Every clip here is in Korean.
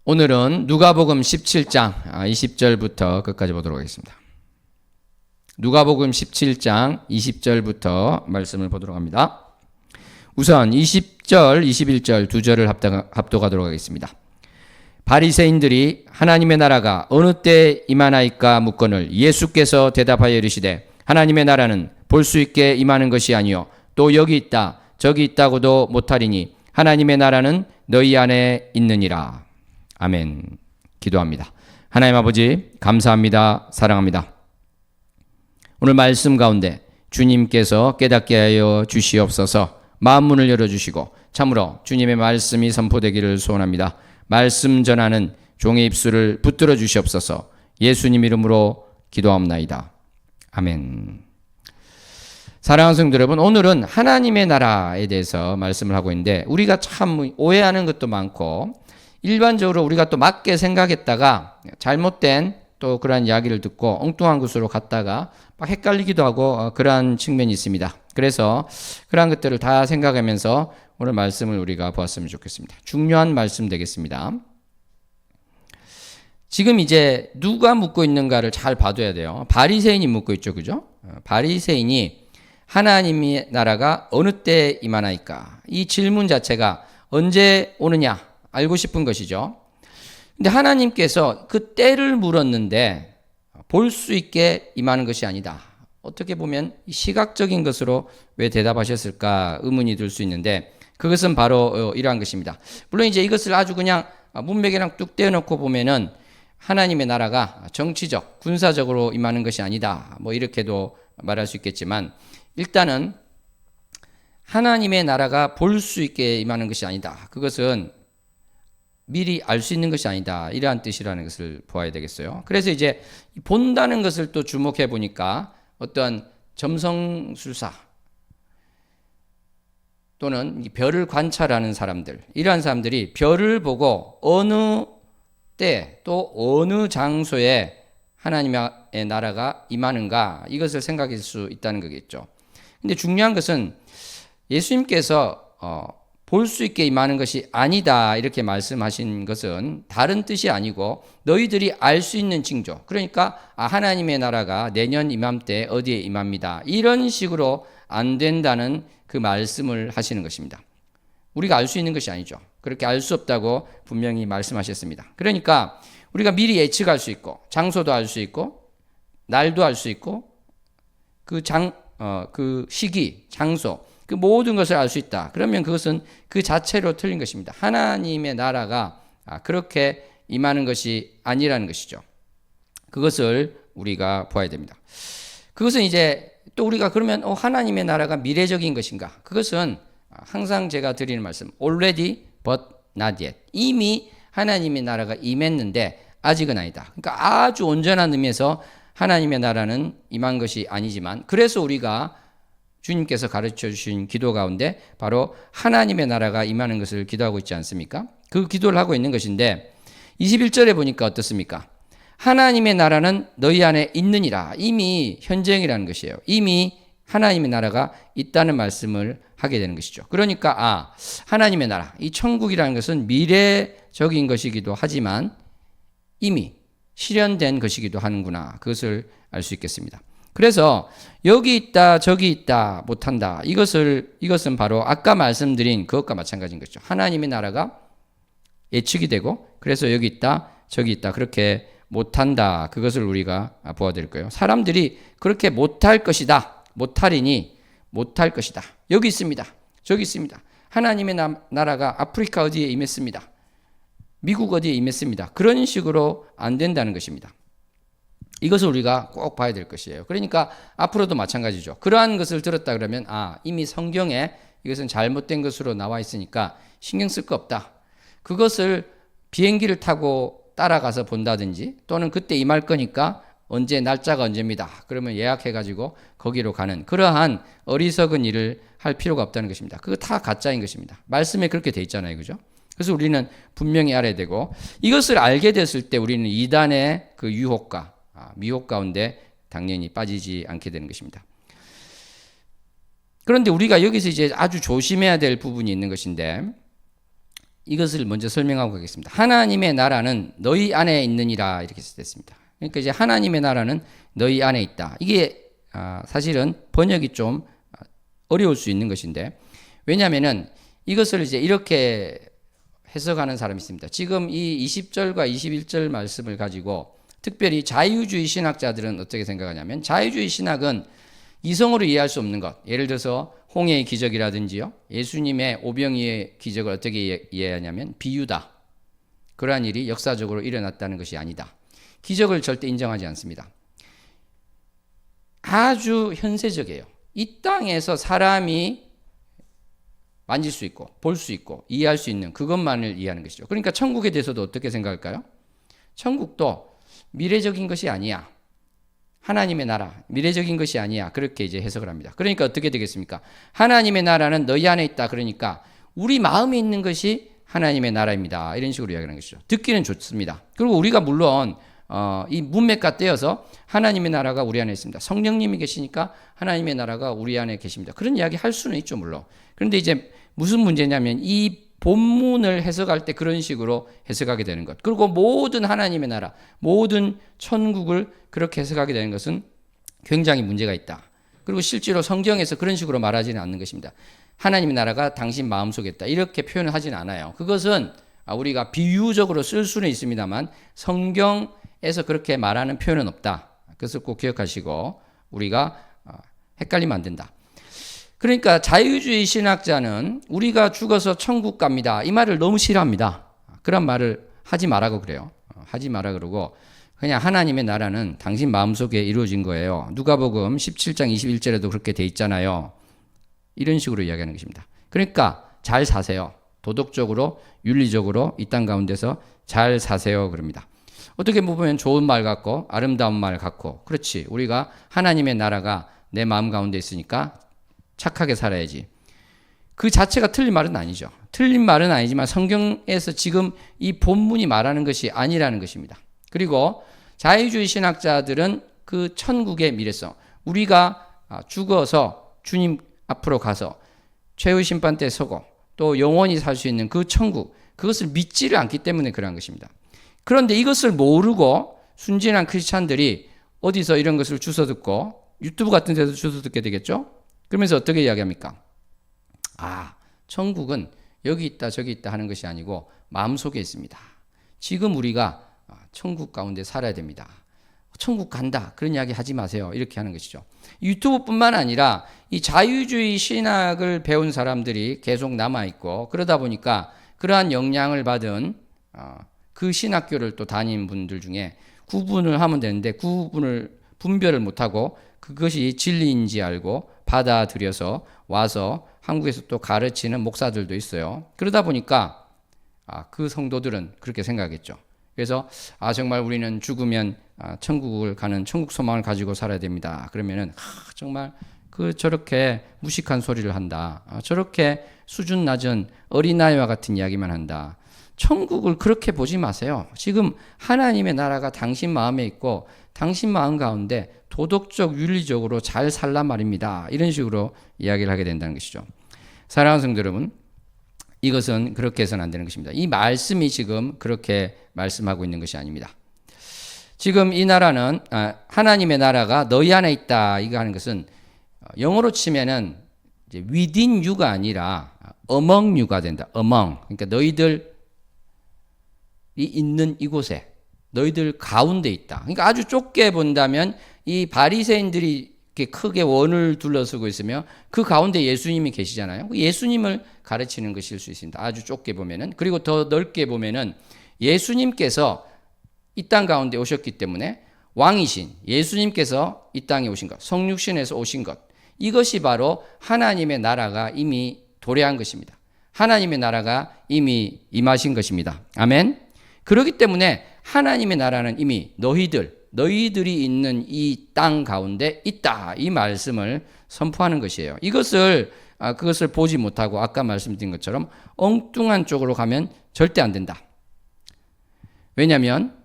오늘은 누가복음 17장 20절부터 끝까지 보도록 하겠습니다. 누가복음 17장 20절부터 말씀을 보도록 합니다. 우선 20절, 21절 두 절을 합독하도록 하겠습니다. 바리새인들이 하나님의 나라가 어느 때 임하나이까 묻거늘 예수께서 대답하여 이르시되 하나님의 나라는 볼 수 있게 임하는 것이 아니요 또 여기 있다 저기 있다고도 못하리니 하나님의 나라는 너희 안에 있느니라. 아멘. 기도합니다. 하나님 아버지 감사합니다. 사랑합니다. 오늘 말씀 가운데 주님께서 깨닫게 하여 주시옵소서. 마음 문을 열어주시고 참으로 주님의 말씀이 선포되기를 소원합니다. 말씀 전하는 종의 입술을 붙들어 주시옵소서. 예수님 이름으로 기도하옵나이다. 아멘. 사랑하는 성도 여러분, 오늘은 하나님의 나라에 대해서 말씀을 하고 있는데 우리가 참 오해하는 것도 많고 일반적으로 우리가 또 맞게 생각했다가 잘못된 또 그러한 이야기를 듣고 엉뚱한 곳으로 갔다가 막 헷갈리기도 하고 그러한 측면이 있습니다. 그래서 그러한 것들을 다 생각하면서 오늘 말씀을 우리가 보았으면 좋겠습니다. 중요한 말씀 되겠습니다. 지금 이제 누가 묻고 있는가를 잘 봐둬야 돼요. 바리새인이 묻고 있죠. 그죠? 바리새인이 하나님의 나라가 어느 때 임하나이까? 이 질문 자체가 언제 오느냐? 알고 싶은 것이죠. 근데 하나님께서 그 때를 물었는데 볼 수 있게 임하는 것이 아니다. 어떻게 보면 시각적인 것으로 왜 대답하셨을까 의문이 들 수 있는데 그것은 바로 이러한 것입니다. 물론 이제 이것을 아주 그냥 문맥이랑 뚝 떼어놓고 보면은 하나님의 나라가 정치적, 군사적으로 임하는 것이 아니다. 뭐 이렇게도 말할 수 있겠지만 일단은 하나님의 나라가 볼 수 있게 임하는 것이 아니다. 그것은 미리 알 수 있는 것이 아니다. 이러한 뜻이라는 것을 보아야 되겠어요. 그래서 이제 본다는 것을 또 주목해 보니까 어떤 점성술사 또는 별을 관찰하는 사람들, 이러한 사람들이 별을 보고 어느 때 또 어느 장소에 하나님의 나라가 임하는가 이것을 생각할 수 있다는 거겠죠. 근데 중요한 것은 예수님께서 볼 수 있게 임하는 것이 아니다 이렇게 말씀하신 것은 다른 뜻이 아니고 너희들이 알 수 있는 징조, 그러니까 하나님의 나라가 내년 이맘때 어디에 임합니다 이런 식으로 안 된다는 그 말씀을 하시는 것입니다. 우리가 알 수 있는 것이 아니죠. 그렇게 알 수 없다고 분명히 말씀하셨습니다. 그러니까 우리가 미리 예측할 수 있고 장소도 알 수 있고 날도 알 수 있고 그 시기, 장소 그 모든 것을 알 수 있다. 그러면 그것은 그 자체로 틀린 것입니다. 하나님의 나라가 그렇게 임하는 것이 아니라는 것이죠. 그것을 우리가 보아야 됩니다. 그것은 이제 또 우리가 그러면 하나님의 나라가 미래적인 것인가? 그것은 항상 제가 드리는 말씀 already but not yet. 이미 하나님의 나라가 임했는데 아직은 아니다. 그러니까 아주 온전한 의미에서 하나님의 나라는 임한 것이 아니지만 그래서 우리가 주님께서 가르쳐 주신 기도 가운데 바로 하나님의 나라가 임하는 것을 기도하고 있지 않습니까? 그 기도를 하고 있는 것인데 21절에 보니까 어떻습니까? 하나님의 나라는 너희 안에 있느니라. 이미 현재형이라는 것이에요. 이미 하나님의 나라가 있다는 말씀을 하게 되는 것이죠. 그러니까 하나님의 나라, 이 천국이라는 것은 미래적인 것이기도 하지만 이미 실현된 것이기도 하는구나. 그것을 알 수 있겠습니다. 그래서 여기 있다 저기 있다 못한다 이것은 바로 아까 말씀드린 그것과 마찬가지인 것이죠. 하나님의 나라가 예측이 되고 그래서 여기 있다 저기 있다 그렇게 못한다. 그것을 우리가 보아야 될 거예요. 사람들이 그렇게 못할 것이다 못하리니 못할 것이다. 여기 있습니다 저기 있습니다. 하나님의 나라가 아프리카 어디에 임했습니다. 미국 어디에 임했습니다. 그런 식으로 안 된다는 것입니다. 이것을 우리가 꼭 봐야 될 것이에요. 그러니까 앞으로도 마찬가지죠. 그러한 것을 들었다 그러면 이미 성경에 이것은 잘못된 것으로 나와 있으니까 신경 쓸 거 없다. 그것을 비행기를 타고 따라가서 본다든지 또는 그때 임할 거니까 날짜가 언제입니다. 그러면 예약해가지고 거기로 가는 그러한 어리석은 일을 할 필요가 없다는 것입니다. 그거 다 가짜인 것입니다. 말씀에 그렇게 돼 있잖아요. 그죠? 그래서 우리는 분명히 알아야 되고 이것을 알게 됐을 때 우리는 이단의 그 유혹과 미혹 가운데 당연히 빠지지 않게 되는 것입니다. 그런데 우리가 여기서 이제 아주 조심해야 될 부분이 있는 것인데 이것을 먼저 설명하고 가겠습니다. 하나님의 나라는 너희 안에 있느니라 이렇게 됐습니다. 그러니까 이제 하나님의 나라는 너희 안에 있다. 이게 사실은 번역이 좀 어려울 수 있는 것인데, 왜냐하면은 이것을 이제 이렇게 해석하는 사람이 있습니다. 지금 이 20절과 21절 말씀을 가지고 특별히 자유주의 신학자들은 어떻게 생각하냐면, 자유주의 신학은 이성으로 이해할 수 없는 것, 예를 들어서 홍해의 기적이라든지요, 예수님의 오병이의 기적을 어떻게 이해하냐면 비유다. 그러한 일이 역사적으로 일어났다는 것이 아니다. 기적을 절대 인정하지 않습니다. 아주 현세적이에요. 이 땅에서 사람이 만질 수 있고 볼 수 있고 이해할 수 있는 그것만을 이해하는 것이죠. 그러니까 천국에 대해서도 어떻게 생각할까요? 천국도 미래적인 것이 아니야. 하나님의 나라, 미래적인 것이 아니야. 그렇게 이제 해석을 합니다. 그러니까 어떻게 되겠습니까? 하나님의 나라는 너희 안에 있다. 그러니까 우리 마음에 있는 것이 하나님의 나라입니다. 이런 식으로 이야기하는 것이죠. 듣기는 좋습니다. 그리고 우리가 물론 이 문맥과 떼어서 하나님의 나라가 우리 안에 있습니다. 성령님이 계시니까 하나님의 나라가 우리 안에 계십니다. 그런 이야기 할 수는 있죠, 물론. 그런데 이제 무슨 문제냐면 이 본문을 해석할 때 그런 식으로 해석하게 되는 것. 그리고 모든 하나님의 나라, 모든 천국을 그렇게 해석하게 되는 것은 굉장히 문제가 있다. 그리고 실제로 성경에서 그런 식으로 말하지는 않는 것입니다. 하나님의 나라가 당신 마음속에 있다. 이렇게 표현을 하진 않아요. 그것은 우리가 비유적으로 쓸 수는 있습니다만 성경에서 그렇게 말하는 표현은 없다. 그것을 꼭 기억하시고 우리가 헷갈리면 안 된다. 그러니까 자유주의 신학자는 우리가 죽어서 천국 갑니다. 이 말을 너무 싫어합니다. 그런 말을 하지 말라고 그래요. 하지 말라 그러고 그냥 하나님의 나라는 당신 마음속에 이루어진 거예요. 누가복음 17장 21절에도 그렇게 돼 있잖아요. 이런 식으로 이야기하는 것입니다. 그러니까 잘 사세요. 도덕적으로 윤리적으로 이 땅 가운데서 잘 사세요 그럽니다. 어떻게 보면 좋은 말 같고 아름다운 말 같고, 그렇지, 우리가 하나님의 나라가 내 마음 가운데 있으니까 착하게 살아야지. 그 자체가 틀린 말은 아니죠. 틀린 말은 아니지만 성경에서 지금 이 본문이 말하는 것이 아니라는 것입니다. 그리고 자유주의 신학자들은 그 천국의 미래성, 우리가 죽어서 주님 앞으로 가서 최후 심판 때 서고 또 영원히 살 수 있는 그 천국, 그것을 믿지를 않기 때문에 그러한 것입니다. 그런데 이것을 모르고 순진한 크리스찬들이 어디서 이런 것을 주워 듣고 유튜브 같은 데서 주워 듣게 되겠죠? 그러면서 어떻게 이야기합니까? 천국은 여기 있다 저기 있다 하는 것이 아니고 마음속에 있습니다. 지금 우리가 천국 가운데 살아야 됩니다. 천국 간다 그런 이야기 하지 마세요. 이렇게 하는 것이죠. 유튜브뿐만 아니라 이 자유주의 신학을 배운 사람들이 계속 남아있고, 그러다 보니까 그러한 영향을 받은 그 신학교를 또 다닌 분들 중에 구분을 하면 되는데 분별을 못하고 그것이 진리인지 알고 받아들여서 와서 한국에서 또 가르치는 목사들도 있어요. 그러다 보니까 그 성도들은 그렇게 생각했죠. 그래서 정말 우리는 죽으면 천국을 가는 천국 소망을 가지고 살아야 됩니다. 그러면은 정말 저렇게 무식한 소리를 한다. 저렇게 수준 낮은 어린아이와 같은 이야기만 한다. 천국을 그렇게 보지 마세요. 지금 하나님의 나라가 당신 마음에 있고 당신 마음 가운데 도덕적 윤리적으로 잘 살란 말입니다. 이런 식으로 이야기를 하게 된다는 것이죠. 사랑하는 성도 여러분, 이것은 그렇게 해서는 안 되는 것입니다. 이 말씀이 지금 그렇게 말씀하고 있는 것이 아닙니다. 지금 이 나라는 하나님의 나라가 너희 안에 있다 이거 하는 것은 영어로 치면은 이제 within you가 아니라 among you가 된다. among, 그러니까 너희들이 있는 이곳에, 너희들 가운데 있다. 그러니까 아주 좁게 본다면 이 바리새인들이 이렇게 크게 원을 둘러서고 있으며 그 가운데 예수님이 계시잖아요. 예수님을 가르치는 것일 수 있습니다. 아주 좁게 보면은. 그리고 더 넓게 보면은 예수님께서 이 땅 가운데 오셨기 때문에 왕이신 예수님께서 이 땅에 오신 것, 성육신에서 오신 것, 이것이 바로 하나님의 나라가 이미 도래한 것입니다. 하나님의 나라가 이미 임하신 것입니다. 아멘. 그렇기 때문에 하나님의 나라는 이미 너희들이 있는 이 땅 가운데 있다. 이 말씀을 선포하는 것이에요. 그것을 보지 못하고 아까 말씀드린 것처럼 엉뚱한 쪽으로 가면 절대 안 된다. 왜냐하면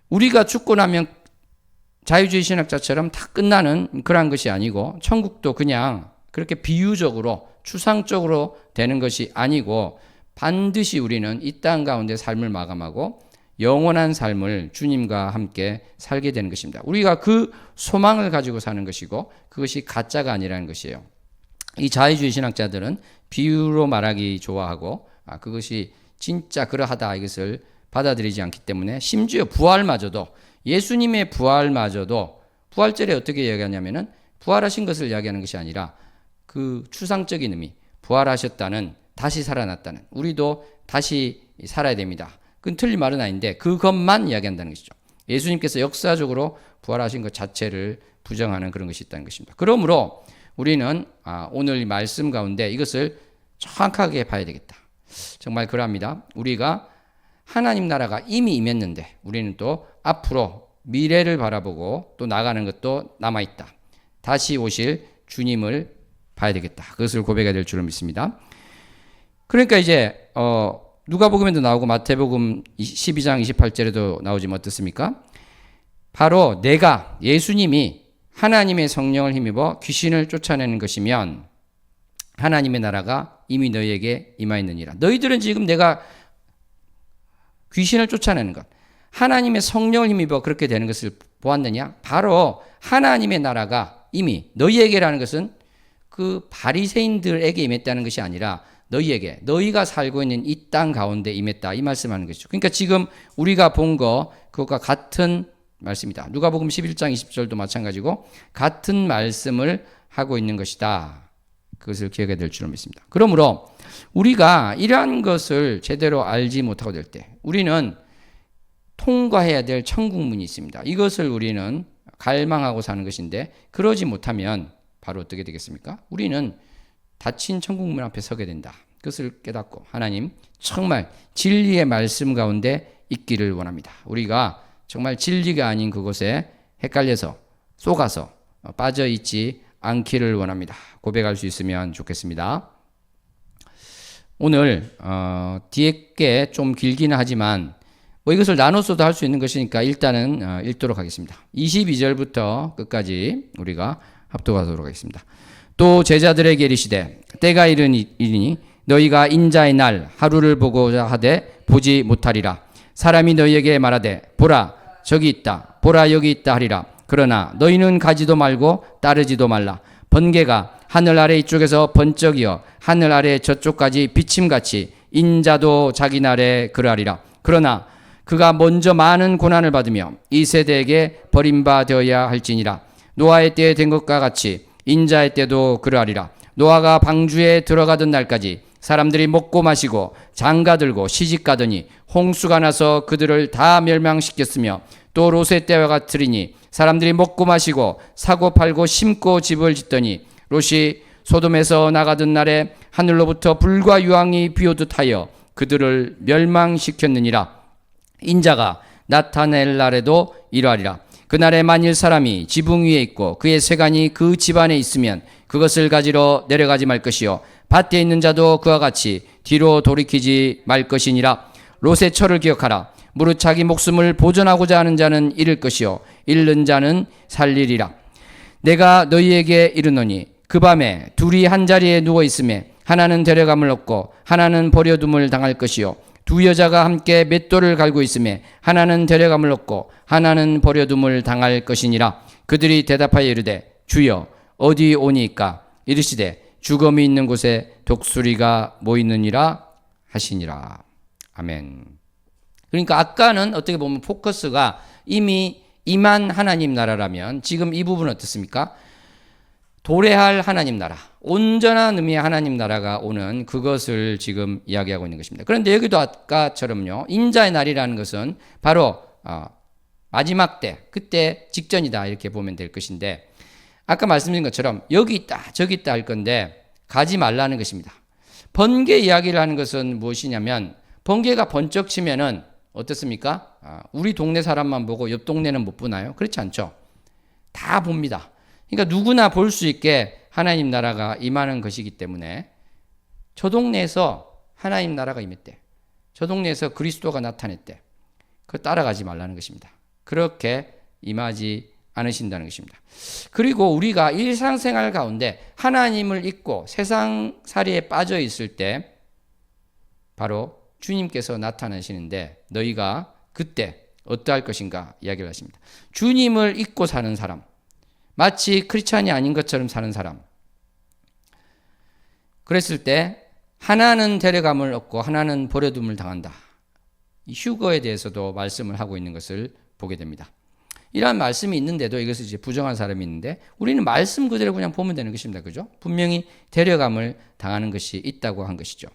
우리가 죽고 나면 자유주의 신학자처럼 다 끝나는 그런 것이 아니고, 천국도 그냥 그렇게 비유적으로 추상적으로 되는 것이 아니고 반드시 우리는 이 땅 가운데 삶을 마감하고 영원한 삶을 주님과 함께 살게 되는 것입니다. 우리가 그 소망을 가지고 사는 것이고 그것이 가짜가 아니라는 것이에요. 이 자유주의 신학자들은 비유로 말하기 좋아하고 그것이 진짜 그러하다 이것을 받아들이지 않기 때문에 심지어 부활마저도 예수님의 부활마저도 부활절에 어떻게 이야기하냐면은 부활하신 것을 이야기하는 것이 아니라 그 추상적인 의미 부활하셨다는 다시 살아났다는 우리도 다시 살아야 됩니다. 그건 틀린 말은 아닌데 그것만 이야기한다는 것이죠. 예수님께서 역사적으로 부활하신 것 자체를 부정하는 그런 것이 있다는 것입니다. 그러므로 우리는 오늘 말씀 가운데 이것을 정확하게 봐야 되겠다. 정말 그러합니다. 우리가 하나님 나라가 이미 임했는데 우리는 또 앞으로 미래를 바라보고 또 나가는 것도 남아있다. 다시 오실 주님을 봐야 되겠다. 그것을 고백해야 될 줄을 믿습니다. 그러니까 이제 누가복음에도 나오고 마태복음 12장 28절에도 나오지만 어떻습니까? 바로 내가 예수님이 하나님의 성령을 힘입어 귀신을 쫓아내는 것이면 하나님의 나라가 이미 너희에게 임하였느니라. 너희들은 지금 내가 귀신을 쫓아내는 것, 하나님의 성령을 힘입어 그렇게 되는 것을 보았느냐? 바로 하나님의 나라가 이미 너희에게라는 것은 그 바리새인들에게 임했다는 것이 아니라 너희에게, 너희가 살고 있는 이 땅 가운데 임했다 이 말씀하는 것이죠. 그러니까 지금 우리가 본 거 그것과 같은 말씀이다. 누가복음 11장 20절도 마찬가지고 같은 말씀을 하고 있는 것이다. 그것을 기억해야 될 줄을 믿습니다. 그러므로 우리가 이러한 것을 제대로 알지 못하고 될 때 우리는 통과해야 될 천국문이 있습니다. 이것을 우리는 갈망하고 사는 것인데 그러지 못하면 바로 어떻게 되겠습니까? 우리는 닫힌 천국문 앞에 서게 된다. 그것을 깨닫고 하나님 정말 진리의 말씀 가운데 있기를 원합니다. 우리가 정말 진리가 아닌 그곳에 헷갈려서 속아서 빠져있지 않기를 원합니다. 고백할 수 있으면 좋겠습니다. 오늘 뒤에 게 좀 길기는 하지만 뭐 이것을 나눠서도 할 수 있는 것이니까 일단은 읽도록 하겠습니다. 22절부터 끝까지 우리가 합독하도록 하겠습니다. 또 제자들에게 이르시되 때가 이르니 너희가 인자의 날 하루를 보고자 하되 보지 못하리라. 사람이 너희에게 말하되 보라 저기 있다 보라 여기 있다 하리라. 그러나 너희는 가지도 말고 따르지도 말라. 번개가 하늘 아래 이쪽에서 번쩍이어 하늘 아래 저쪽까지 비침같이 인자도 자기 날에 그러하리라. 그러나 그가 먼저 많은 고난을 받으며 이 세대에게 버림받아야 할지니라. 노아의 때에 된 것과 같이 인자의 때도 그러하리라. 노아가 방주에 들어가던 날까지 사람들이 먹고 마시고 장가들고 시집가더니 홍수가 나서 그들을 다 멸망시켰으며 또 롯의 때와 같으리니 사람들이 먹고 마시고 사고 팔고 심고 집을 짓더니 롯이 소돔에서 나가던 날에 하늘로부터 불과 유황이 비오듯 하여 그들을 멸망시켰느니라. 인자가 나타낼 날에도 이러하리라. 그날에 만일 사람이 지붕 위에 있고 그의 세간이 그 집안에 있으면 그것을 가지러 내려가지 말 것이요 밭에 있는 자도 그와 같이 뒤로 돌이키지 말 것이니라. 롯의 철을 기억하라. 무릇 자기 목숨을 보존하고자 하는 자는 잃을 것이요 잃는 자는 살리리라. 내가 너희에게 이르노니 그 밤에 둘이 한 자리에 누워 있음에 하나는 데려감을 얻고 하나는 버려둠을 당할 것이요 두 여자가 함께 맷돌을 갈고 있음에 하나는 데려감을 얻고 하나는 버려둠을 당할 것이니라. 그들이 대답하여 이르되 주여 어디 오니까? 이르시되 죽음이 있는 곳에 독수리가 모이느니라 하시니라. 아멘. 그러니까 아까는 어떻게 보면 포커스가 이미 임한 하나님 나라라면 지금 이 부분은 어떻습니까? 도래할 하나님 나라, 온전한 의미의 하나님 나라가 오는 그것을 지금 이야기하고 있는 것입니다. 그런데 여기도 아까처럼요, 인자의 날이라는 것은 바로 마지막 때, 그때 직전이다 이렇게 보면 될 것인데 아까 말씀드린 것처럼 여기 있다 저기 있다 할 건데 가지 말라는 것입니다. 번개 이야기를 하는 것은 무엇이냐면 번개가 번쩍 치면은 어떻습니까? 우리 동네 사람만 보고 옆 동네는 못 보나요? 그렇지 않죠. 다 봅니다. 그러니까 누구나 볼 수 있게 하나님 나라가 임하는 것이기 때문에 저 동네에서 하나님 나라가 임했대. 저 동네에서 그리스도가 나타냈대. 그거 따라가지 말라는 것입니다. 그렇게 임하지 않으신다는 것입니다. 그리고 우리가 일상생활 가운데 하나님을 잊고 세상살이에 빠져 있을 때 바로 주님께서 나타나시는데 너희가 그때 어떠할 것인가 이야기를 하십니다. 주님을 잊고 사는 사람, 마치 크리스찬이 아닌 것처럼 사는 사람, 그랬을 때 하나는 데려감을 얻고 하나는 버려둠을 당한다. 이 휴거에 대해서도 말씀을 하고 있는 것을 보게 됩니다. 이러한 말씀이 있는데도 이것을 이제 부정한 사람이 있는데 우리는 말씀 그대로 그냥 보면 되는 것입니다. 그죠? 분명히 데려감을 당하는 것이 있다고 한 것이죠.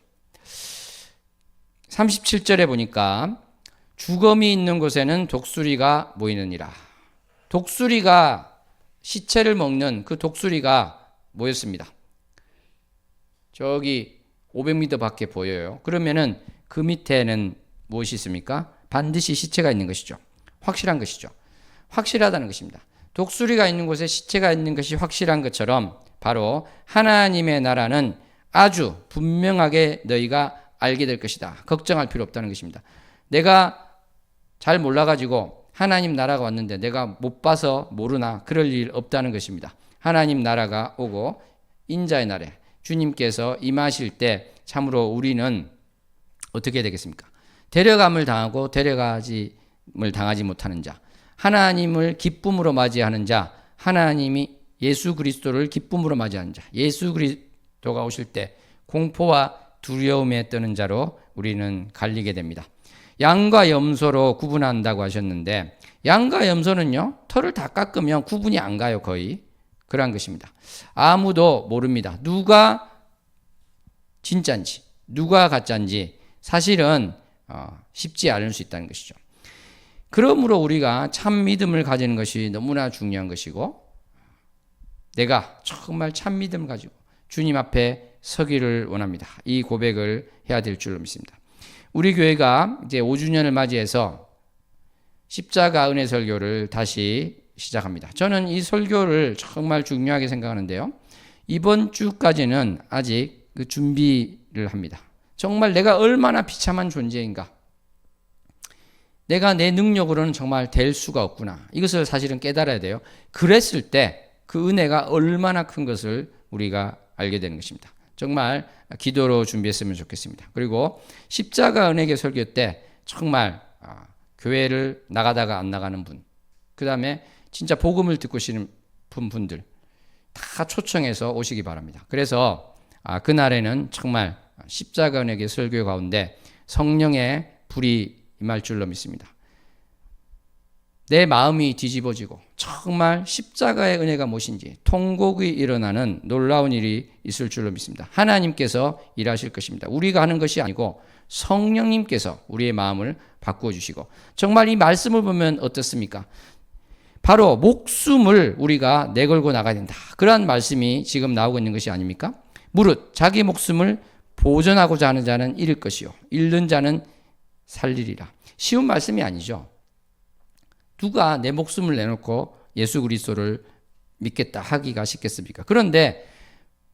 37절에 보니까 주검이 있는 곳에는 독수리가 모이느니라. 독수리가 시체를 먹는 그 독수리가 모였습니다. 저기 500m 밖에 보여요. 그러면은 그 밑에는 무엇이 있습니까? 반드시 시체가 있는 것이죠. 확실한 것이죠. 확실하다는 것입니다. 독수리가 있는 곳에 시체가 있는 것이 확실한 것처럼 바로 하나님의 나라는 아주 분명하게 너희가 알게 될 것이다. 걱정할 필요 없다는 것입니다. 내가 잘 몰라가지고 하나님 나라가 왔는데 내가 못 봐서 모르나 그럴 일 없다는 것입니다. 하나님 나라가 오고 인자의 날에 주님께서 임하실 때 참으로 우리는 어떻게 되겠습니까? 데려감을 당하고 데려가짐을 당하지 못하는 자, 하나님을 기쁨으로 맞이하는 자, 하나님이 예수 그리스도를 기쁨으로 맞이하는 자, 예수 그리스도가 오실 때 공포와 두려움에 떠는 자로 우리는 갈리게 됩니다. 양과 염소로 구분한다고 하셨는데 양과 염소는요, 털을 다 깎으면 구분이 안 가요. 거의 그러한 것입니다. 아무도 모릅니다. 누가 진짜인지 누가 가짜인지 사실은 쉽지 않을 수 있다는 것이죠. 그러므로 우리가 참 믿음을 가지는 것이 너무나 중요한 것이고 내가 정말 참 믿음을 가지고 주님 앞에 서기를 원합니다. 이 고백을 해야 될 줄로 믿습니다. 우리 교회가 이제 5주년을 맞이해서 십자가 은혜 설교를 다시 시작합니다. 저는 이 설교를 정말 중요하게 생각하는데요. 이번 주까지는 아직 그 준비를 합니다. 정말 내가 얼마나 비참한 존재인가. 내가 내 능력으로는 정말 될 수가 없구나. 이것을 사실은 깨달아야 돼요. 그랬을 때 그 은혜가 얼마나 큰 것을 우리가 알게 되는 것입니다. 정말 기도로 준비했으면 좋겠습니다. 그리고 십자가 은혜계 설교 때 정말 교회를 나가다가 안 나가는 분, 그 다음에 진짜 복음을 듣고 싶은 분들 다 초청해서 오시기 바랍니다. 그래서 그날에는 정말 십자가 은혜계 설교 가운데 성령의 불이 임할 줄로 믿습니다. 내 마음이 뒤집어지고 정말 십자가의 은혜가 무엇인지 통곡이 일어나는 놀라운 일이 있을 줄로 믿습니다. 하나님께서 일하실 것입니다. 우리가 하는 것이 아니고 성령님께서 우리의 마음을 바꾸어 주시고 정말 이 말씀을 보면 어떻습니까? 바로 목숨을 우리가 내걸고 나가야 된다. 그러한 말씀이 지금 나오고 있는 것이 아닙니까? 무릇 자기 목숨을 보존하고자 하는 자는 잃을 것이요 잃는 자는 살리리라. 쉬운 말씀이 아니죠. 누가 내 목숨을 내놓고 예수 그리스도를 믿겠다 하기가 쉽겠습니까? 그런데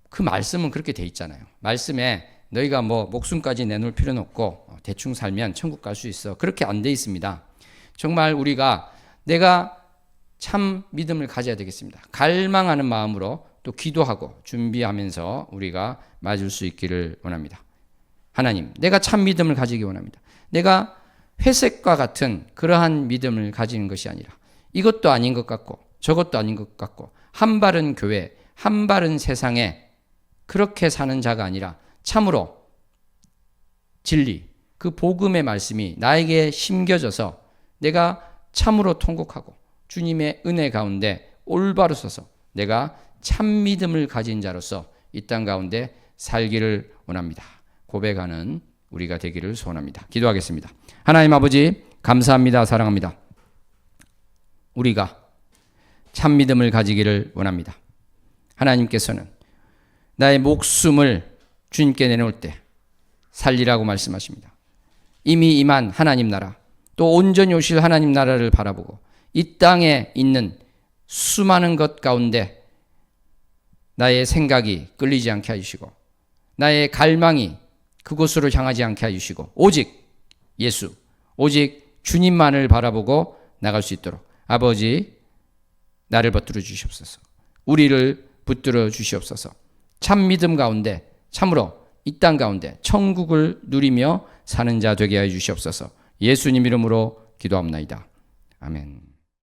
그 말씀은 그렇게 돼 있잖아요. 말씀에 너희가 뭐 목숨까지 내놓을 필요는 없고 대충 살면 천국 갈 수 있어. 그렇게 안 돼 있습니다. 정말 우리가 내가 참 믿음을 가져야 되겠습니다. 갈망하는 마음으로 또 기도하고 준비하면서 우리가 맞을 수 있기를 원합니다. 하나님, 내가 참 믿음을 가지기 원합니다. 내가 회색과 같은 그러한 믿음을 가지는 것이 아니라 이것도 아닌 것 같고 저것도 아닌 것 같고 한 발은 교회, 한 발은 세상에 그렇게 사는 자가 아니라 참으로 진리, 그 복음의 말씀이 나에게 심겨져서 내가 참으로 통곡하고 주님의 은혜 가운데 올바로 서서 내가 참 믿음을 가진 자로서 이 땅 가운데 살기를 원합니다. 고백하는 우리가 되기를 소원합니다. 기도하겠습니다. 하나님 아버지 감사합니다. 사랑합니다. 우리가 참 믿음을 가지기를 원합니다. 하나님께서는 나의 목숨을 주님께 내놓을 때 살리라고 말씀하십니다. 이미 임한 하나님 나라 또 온전히 오실 하나님 나라를 바라보고 이 땅에 있는 수많은 것 가운데 나의 생각이 끌리지 않게 해주시고 나의 갈망이 그곳으로 향하지 않게 해주시고 오직 예수, 오직 주님만을 바라보고 나갈 수 있도록 아버지 나를 붙들어 주시옵소서. 우리를 붙들어 주시옵소서. 참 믿음 가운데 참으로 이 땅 가운데 천국을 누리며 사는 자 되게 하여 주시옵소서. 예수님 이름으로 기도합나이다. 아멘.